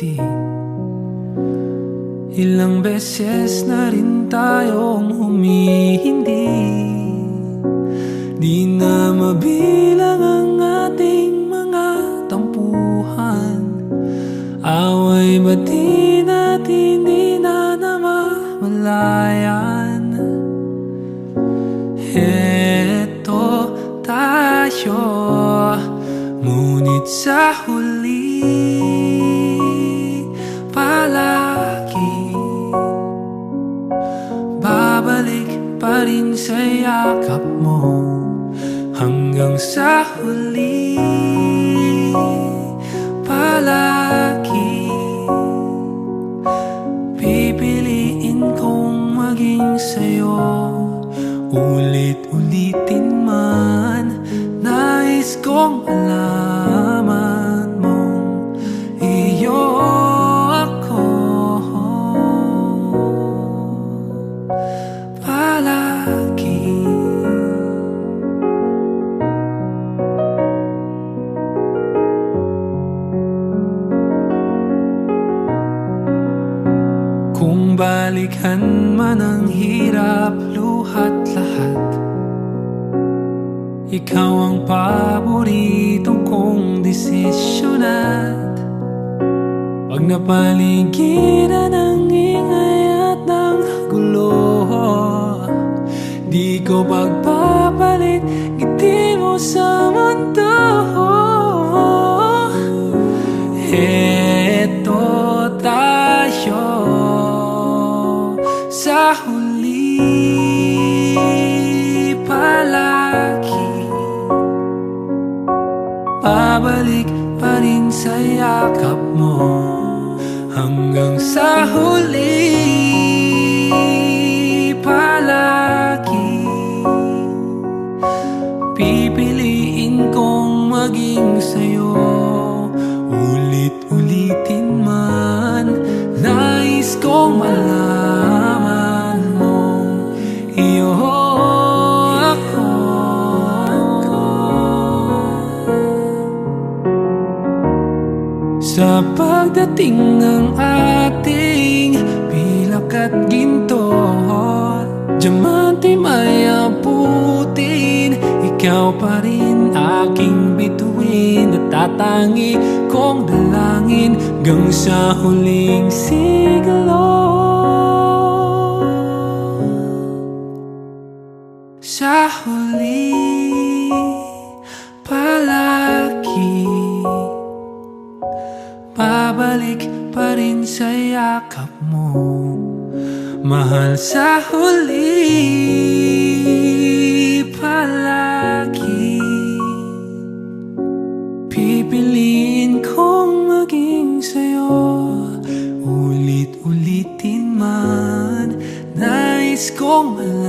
ngiti. Ilang beses na rin tayong humihindi, di na mabilang ang ating mga tampuhan. Away ba't di natin di na namamalayan? Heto tayo, ngunit sa huli palagi babalik pa rin sa yakap mo. Hanggang sa huli palagi pipiliin kong maging sa'yo. Ulit-ulitin man, nais kong malaman mong iyo ako palagi. Kung balikan man ang hirap, luhat lahat, ikaw ang paborito kong desisyon. At pag napaligiran ng ingay at ng gulo, di ko pagpapalit ngiti mo sa mundo. Heto tayo sa huli palagi, babalik pa rin sa yakap mo. Hanggang sa huli palagi pipiliin kong maging sa'yo. Ulit-ulitin man, nais kong malaman mong iyo ako. Sa pagdating ng ating pilak at ginto, diamante may abutin, ikaw pa rin aking bituin at tatangi kong dalangin hanggang sa huling siglo. Sa huli palagi babalik pa rin sa yakap mo, mahal. Sa huli palagi pipiliin kong maging sa'yo. Ulit-ulitin man, nais kong malaman